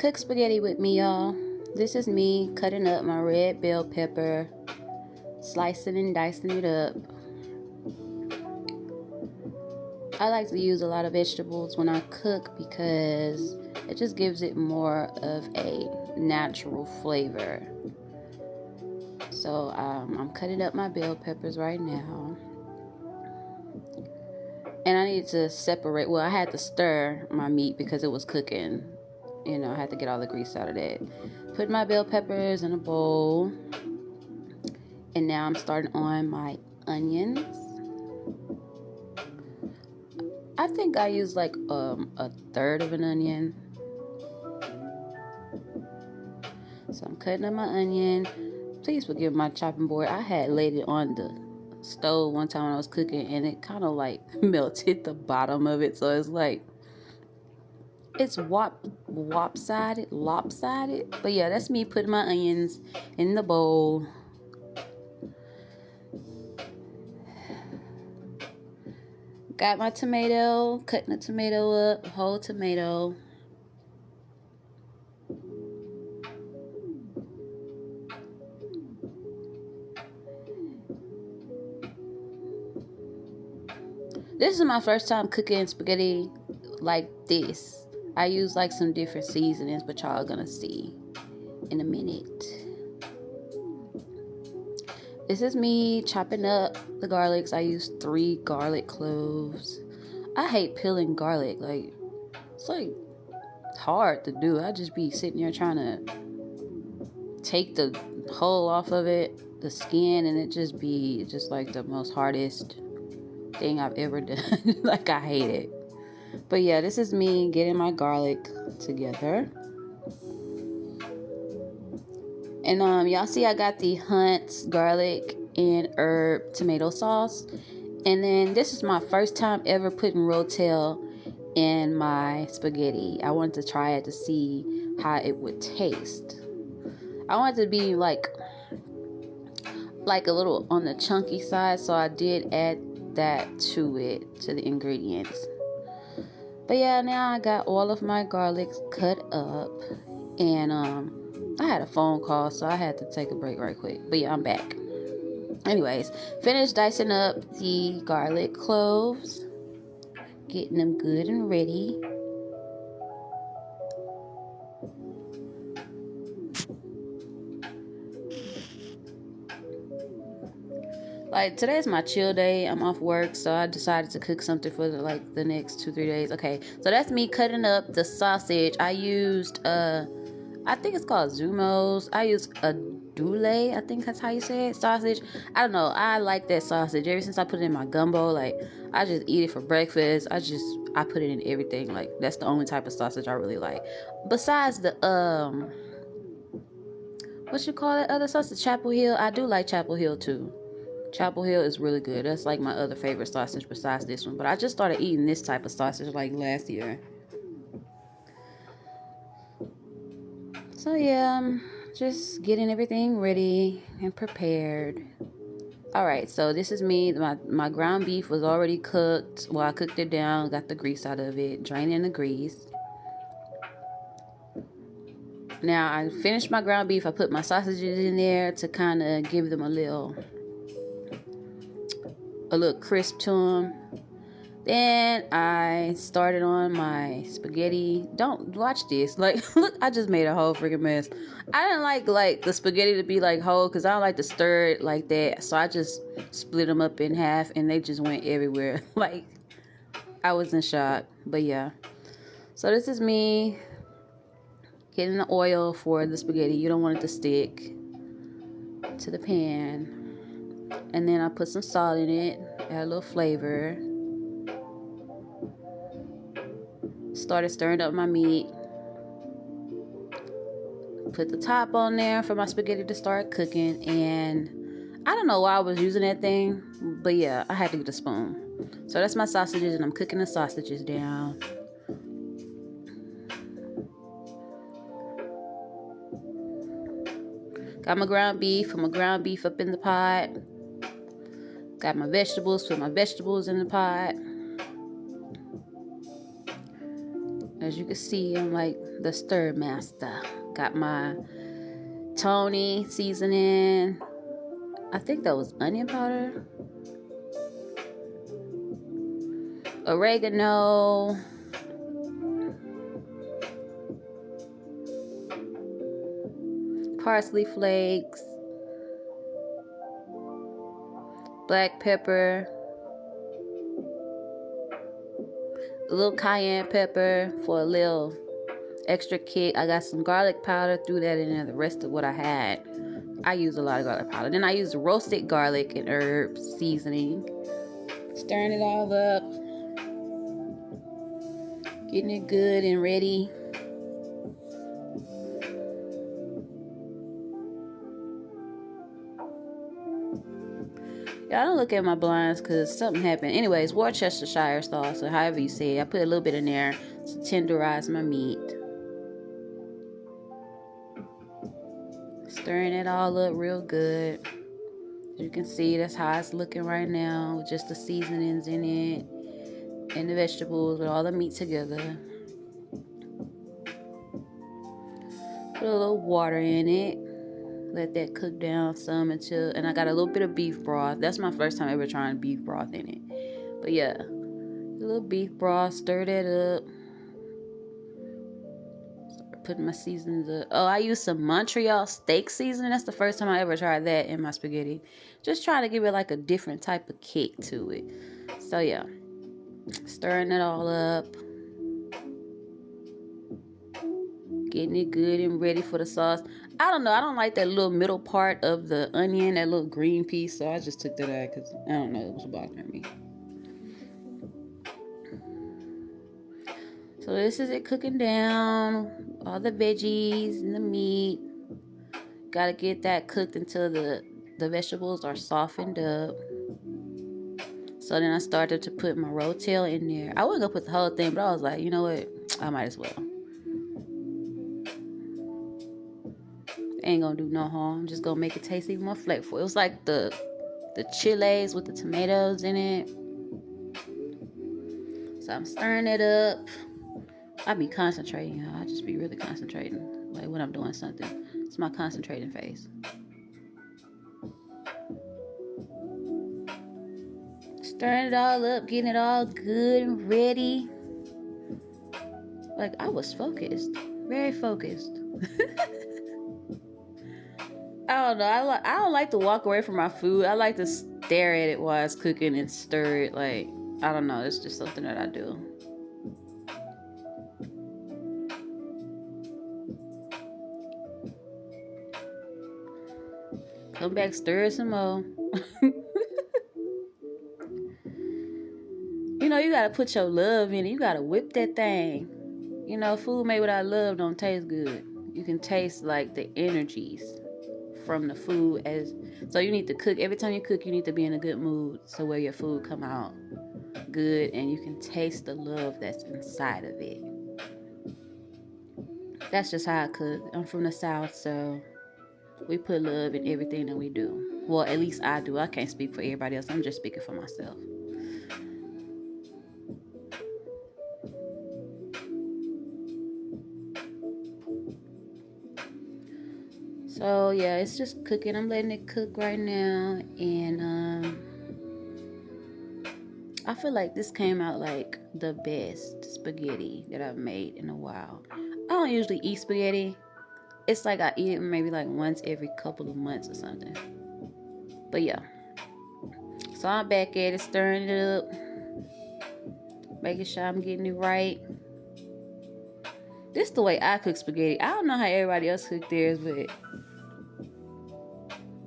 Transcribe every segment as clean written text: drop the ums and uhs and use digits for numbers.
Cook spaghetti with me, y'all. This is me cutting up my red bell pepper, slicing and dicing it up. I like to use a lot of vegetables when I cook because it just gives it more of a natural flavor. So I'm cutting up my bell peppers right now. And I need to separate, well, I had to stir my meat because it was cooking. You know, I had to get all the grease out of that. Put my bell peppers in a bowl. And now I'm starting on my onions. I think I used like a third of an onion. So I'm cutting up my onion. Please forgive my chopping board. I had laid it on the stove one time when I was cooking and it kind of like melted the bottom of it. So it's like, it's lopsided. But yeah, that's me putting my onions in the bowl. Got my tomato, cutting the tomato up, whole tomato. This is my first time cooking spaghetti like this. I use like some different seasonings, but y'all are gonna see in a minute. This is me chopping up the garlics. I use 3 garlic cloves. I hate peeling garlic. Like, it's like hard to do. I just be sitting there trying to take the hull off of it, the skin, and it just be just like the most hardest thing I've ever done. Like, I hate it. But yeah, this is me getting my garlic together. And y'all see I got the Hunt's garlic and herb tomato sauce. And then this is my first time ever putting Rotel in my spaghetti. I wanted to try it to see how it would taste. I wanted it to be like a little on the chunky side, so I did add that to it, to the ingredients. But yeah, now I got all of my garlics cut up, and I had a phone call, so I had to take a break right quick. But yeah, I'm back. Anyways, finished dicing up the garlic cloves, getting them good and ready. Like, today's my chill day. I'm off work, so I decided to cook something for the next 2-3 days. Okay, so that's me cutting up the sausage. I used I think it's called Zumos. I used a Dule, I think that's how you say it, sausage. I don't know. I like that sausage. Ever since I put it in my gumbo, like, I just eat it for breakfast. I put it in everything. Like, that's the only type of sausage I really like. Besides the what you call that other sausage? Chapel Hill. I do like Chapel Hill too. Chapel Hill is really good. That's like my other favorite sausage besides this one. But I just started eating this type of sausage like last year. So yeah, I'm just getting everything ready and prepared. Alright, so this is me. My ground beef was already cooked. Well, I cooked it down, got the grease out of it, draining the grease. Now, I finished my ground beef. I put my sausages in there to kind of give them a little crisp to them. Then I started on my spaghetti. Don't watch this. Like, look, I just made a whole freaking mess. I didn't like the spaghetti to be like whole because I don't like to stir it like that. So I just split them up in half and they just went everywhere. Like, I was in shock. But yeah. So this is me getting the oil for the spaghetti. You don't want it to stick to the pan. And then I put some salt in it, add a little flavor. Started stirring up my meat. Put the top on there for my spaghetti to start cooking. And I don't know why I was using that thing, but yeah, I had to get a spoon. So that's my sausages, and I'm cooking the sausages down. Got my ground beef. Put my ground beef up in the pot. Got my vegetables. Put my vegetables in the pot. As you can see, I'm like the stir master. Got my Tony seasoning. I think that was onion powder. Oregano. Parsley flakes. Black pepper. A little cayenne pepper for a little extra kick. I got some garlic powder, threw that in there. The rest of what I had, I use a lot of garlic powder. Then I use roasted garlic and herb seasoning. Stirring it all up, getting it good and ready. Y'all don't look at my blinds because something happened. Anyways, Worcestershire sauce, or however you say it. I put a little bit in there to tenderize my meat. Stirring it all up real good. As you can see, that's how it's looking right now, with just the seasonings in it and the vegetables with all the meat together. Put a little water in it. Let that cook down some until, and I got a little bit of beef broth. That's my first time ever trying beef broth in it. But yeah, a little beef broth, stir that up. Start putting my seasonings up. Oh, I used some Montreal steak seasoning. That's the first time I ever tried that in my spaghetti. Just trying to give it like a different type of kick to it. So yeah, stirring it all up. Getting it good and ready for the sauce. I don't know. I don't like that little middle part of the onion, that little green piece. So I just took that out because I don't know. It was bothering me. So this is it cooking down. All the veggies and the meat. Got to get that cooked until the vegetables are softened up. So then I started to put my rotel in there. I wasn't going to put the whole thing, but I was like, you know what? I might as well. Ain't gonna do no harm. Just gonna make it taste even more flavorful. It was like the chiles with the tomatoes in it. So I'm stirring it up. I be concentrating, y'all. I just be really concentrating, like when I'm doing something. It's my concentrating phase. Stirring it all up, getting it all good and ready. Like I was focused, very focused. I don't know. I don't like to walk away from my food. I like to stare at it while it's cooking and stir it. Like, I don't know. It's just something that I do. Come back, stir it some more. You know, you gotta put your love in it. You gotta whip that thing. You know, food made without love don't taste good. You can taste like the energies from the food. So you need to cook. Every time you cook, you need to be in a good mood so where your food come out good and you can taste the love that's inside of it. That's just how I cook. I'm from the South, so we put love in everything that we do. Well, at least I do. I can't speak for everybody else. I'm just speaking for myself. So yeah, it's just cooking. I'm letting it cook right now, and I feel like this came out like the best spaghetti that I've made in a while. I don't usually eat spaghetti. It's like I eat it maybe like once every couple of months or something. But yeah. So I'm back at it, stirring it up, making sure I'm getting it right. This is the way I cook spaghetti. I don't know how everybody else cook theirs, but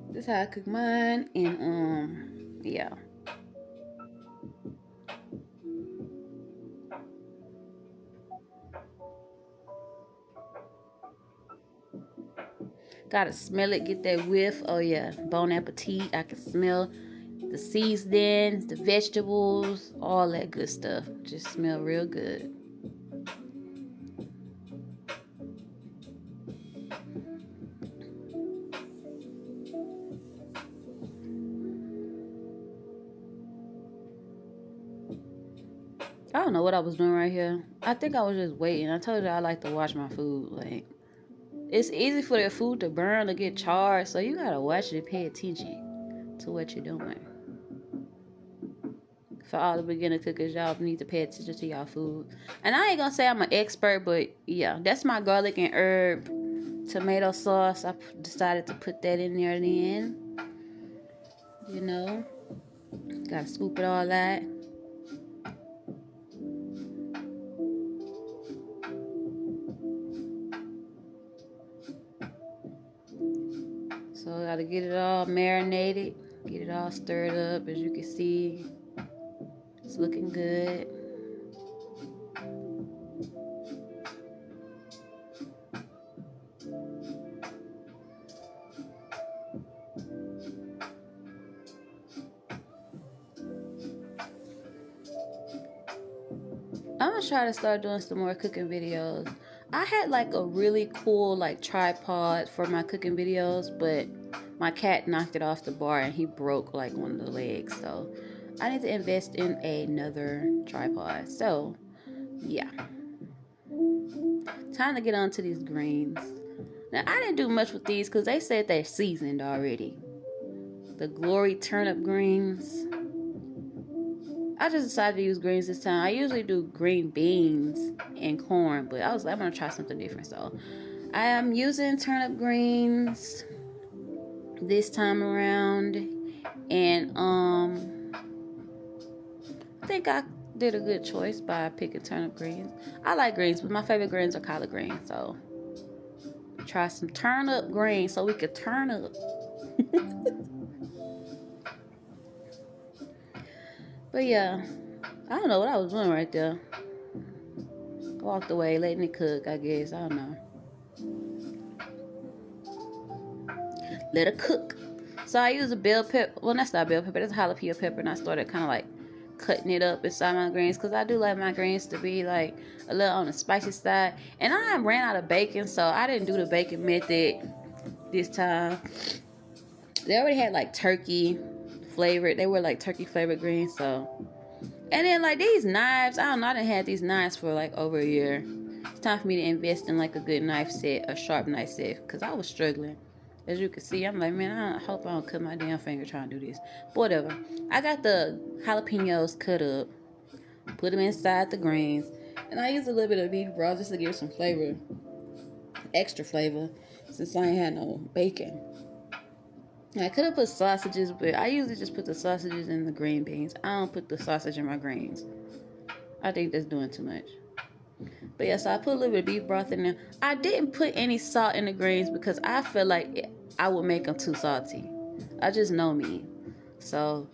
this is how I cook mine. And yeah. Gotta smell it, get that whiff. Oh yeah, bon appetit. I can smell the seasonings, the vegetables, all that good stuff. Just smell real good. I don't know what I was doing right here. I think I was just waiting. I told you I like to watch my food. Like, it's easy for the food to burn or get charred, so you gotta watch it and pay attention to what you're doing. For all the beginner cookers, y'all need to pay attention to y'all food. And I ain't gonna say I'm an expert, but yeah, that's my garlic and herb tomato sauce. I decided to put that in there then. You know, gotta scoop it all out. So I gotta get it all marinated, get it all stirred up. As you can see, it's looking good. I'm gonna try to start doing some more cooking videos. I had like a really cool like tripod for my cooking videos, but my cat knocked it off the bar and he broke like one of the legs. So I need to invest in another tripod. So yeah, time to get on to these greens. Now I didn't do much with these because they said they're seasoned already. The Glory turnip greens. I just decided to use greens this time. I usually do green beans and corn, but I was like, I'm gonna try something different. So I am using turnip greens this time around, and I think I did a good choice by picking turnip greens. I like greens, but my favorite greens are collard greens. So try some turnip greens so we could turn up. But yeah, I don't know what I was doing right there. Walked away, letting it cook, I guess. I don't know. Let it cook. So I use a bell pepper. Well, that's not bell pepper. It's a jalapeno pepper, and I started kind of like cutting it up inside my greens because I do like my greens to be like a little on the spicy side. And I ran out of bacon, so I didn't do the bacon method this time. They already had like turkey flavored. They were like turkey flavored greens. So, and then like these knives, I don't know. I done had these knives for like over a year. It's time for me to invest in like a good knife set, a sharp knife set, because I was struggling. As you can see, I'm like, man, I hope I don't cut my damn finger trying to do this. But whatever. I got the jalapenos cut up, put them inside the greens, and I use a little bit of beef broth just to give some flavor, extra flavor, since I ain't had no bacon. I could have put sausages, but I usually just put the sausages in the green beans. I don't put the sausage in my greens. I think that's doing too much. But yeah, so I put a little bit of beef broth in there. I didn't put any salt in the greens because I feel like I would make them too salty. I just know me. So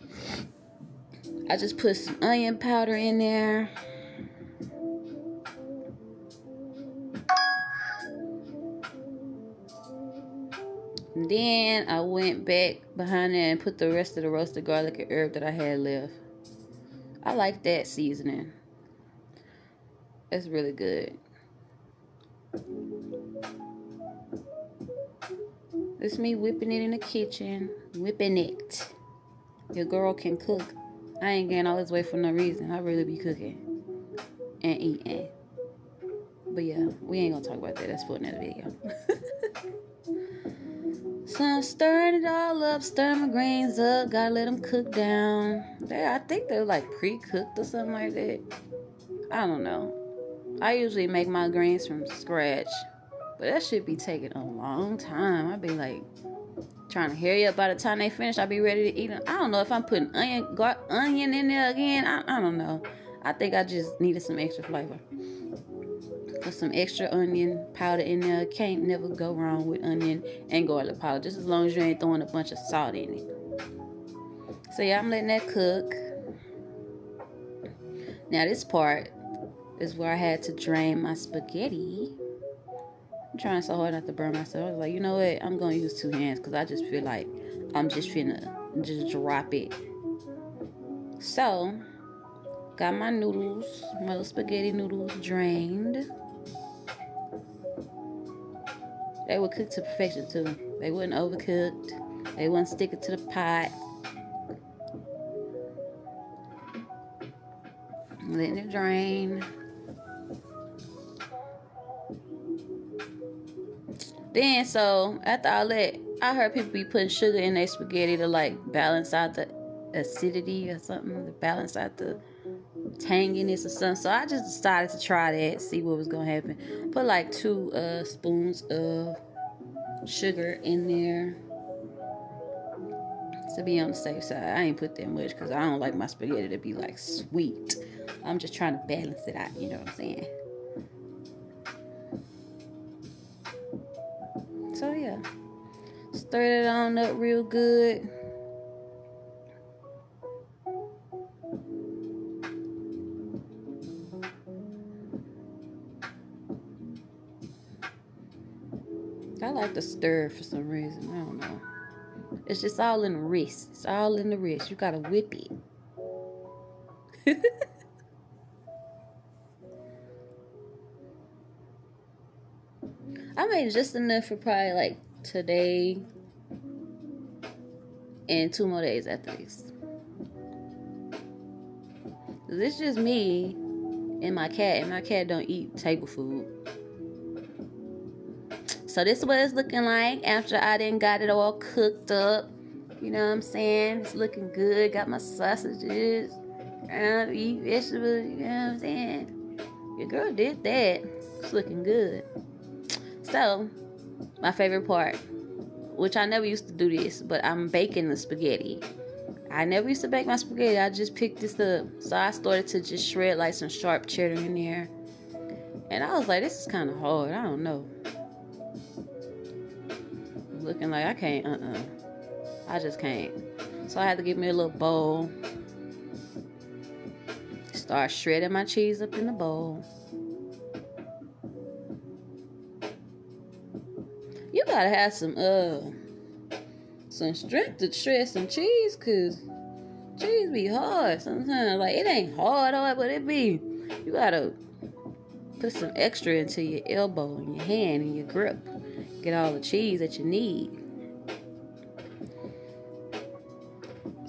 I just put some onion powder in there. And then I went back behind there and put the rest of the roasted garlic and herb that I had left. I like that seasoning. It's really good. It's me whipping it in the kitchen. Whipping it. Your girl can cook. I ain't getting all this weight for no reason. I really be cooking and eating. But yeah, we ain't gonna talk about that. That's for another video. So I'm stirring it all up, stirring my greens up. Gotta let them cook down. I think they're like pre-cooked or something like that. I don't know. I usually make my greens from scratch, but that should be taking a long time. I'd be like trying to hurry up. By the time they finish, I'll be ready to eat them. I don't know if I'm putting onion in there again. I don't know. I think I just needed some extra flavor. Put some extra onion powder in there. Can't never go wrong with onion and garlic powder, just as long as you ain't throwing a bunch of salt in it. So yeah, I'm letting that cook. Now this part is where I had to drain my spaghetti. I'm trying so hard not to burn myself. I was like, you know what? I'm going to use 2 hands because I just feel like I'm just finna just drop it. So, got my noodles, my little spaghetti noodles drained. They were cooked to perfection too. They wasn't overcooked. They wasn't sticking to the pot. Letting it drain. Then so after all that, I heard people be putting sugar in their spaghetti to like balance out the acidity or something, to balance out the tanginess or something. So I just decided to try that, see what was gonna happen. Put like 2 spoons of sugar in there to be on the safe side. I ain't put that much because I don't like my spaghetti to be like sweet. I'm just trying to balance it out, you know what I'm saying? So yeah, stir it on up real good. I like to stir for some reason. I don't know. It's just all in the wrist. It's all in the wrist. You gotta whip it. I made just enough for probably like today and 2 more days after this. This is just me and my cat don't eat table food. So this is what it's looking like after I done got it all cooked up. You know what I'm saying? It's looking good. Got my sausages. Eat vegetables. You know what I'm saying? Your girl did that. It's looking good. So, my favorite part, which I never used to do this, but I'm baking the spaghetti. I never used to bake my spaghetti. I just picked this up. So I started to just shred like some sharp cheddar in there. And I was like, this is kind of hard. I don't know. Looking like I can't, I just can't. So I had to get me a little bowl. Start shredding my cheese up in the bowl. You gotta have some strength to shred some cheese, cause cheese be hard sometimes. Like it ain't hard, but it be. You gotta put some extra into your elbow and your hand and your grip. Get all the cheese that you need.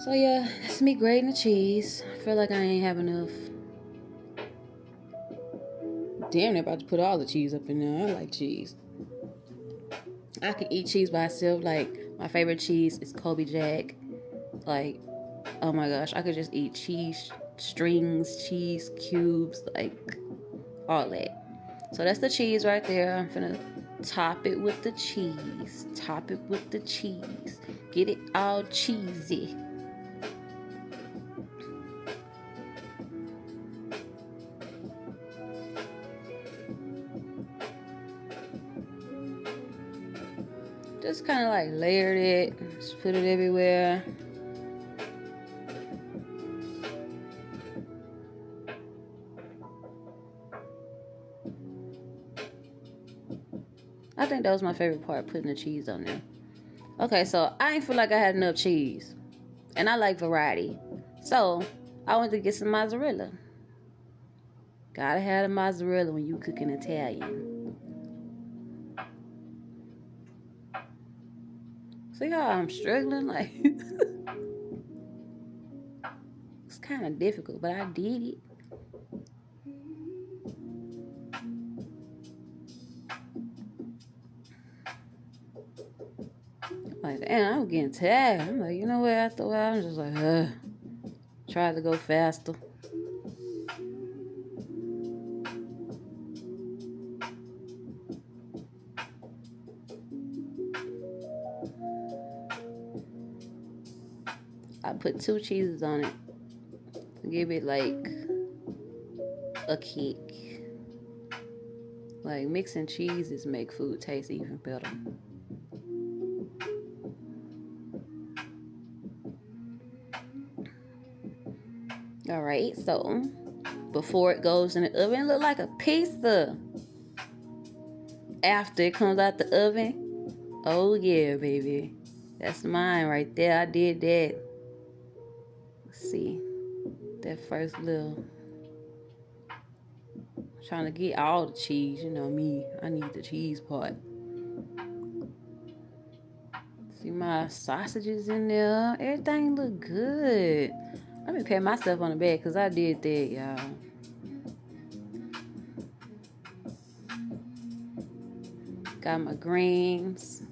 So yeah, that's me grating the cheese. I feel like I ain't have enough. Damn, they're about to put all the cheese up in there. I like cheese. I can eat cheese by itself. Like, my favorite cheese is Kobe Jack. Like, oh my gosh, I could just eat cheese strings, cheese cubes, like, all that. So that's the cheese right there. I'm finna top it with the cheese. Top it with the cheese. Get it all cheesy. Just kind of like layered it. Just put it everywhere. I think that was my favorite part, putting the cheese on there. Okay, so I ain't feel like I had enough cheese. And I like variety. So, I went to get some mozzarella. Gotta have the mozzarella when you cooking Italian. See how I'm struggling? Like, it's kind of difficult, but I did it. Like, damn, I'm getting tired. I'm like, you know what? After a while, I'm just like, try to go faster. I put 2 cheeses on it to give it like a kick. Like, mixing cheeses make food taste even better. Alright, so before it goes in the oven, it look like a pizza. After it comes out the oven, oh yeah, baby. That's mine right there. I did that. Let's see. That first little. Trying to get all the cheese. You know me. I need the cheese part. See my sausages in there. Everything look good. Let me pat myself on the back because I did that, y'all. Got my greens.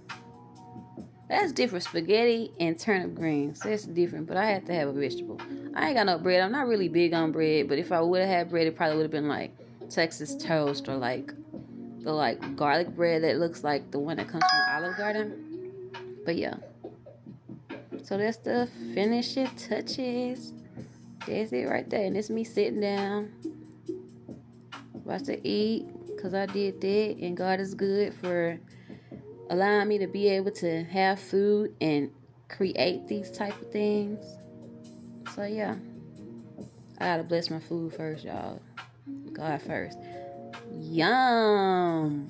That's different. Spaghetti and turnip greens. That's different, but I had to have a vegetable. I ain't got no bread. I'm not really big on bread, but if I would have had bread, it probably would have been like Texas toast or like the like garlic bread that looks like the one that comes from Olive Garden. But yeah. So that's the finishing touches. That's it right there. And it's me sitting down. About to eat because I did that. And God is good for allowing me to be able to have food and create these type of things. So yeah. I gotta bless my food first, y'all. God first. Yum.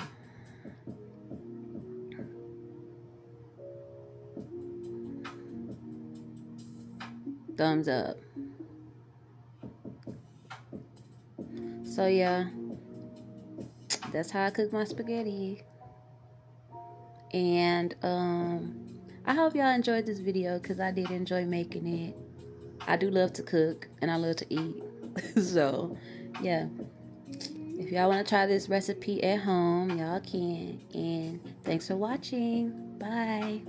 Thumbs up. So yeah, that's how I cook my spaghetti. And I hope y'all enjoyed this video because I did enjoy making it. I do love to cook and I love to eat. So yeah, if y'all want to try this recipe at home, y'all can. And thanks for watching. Bye.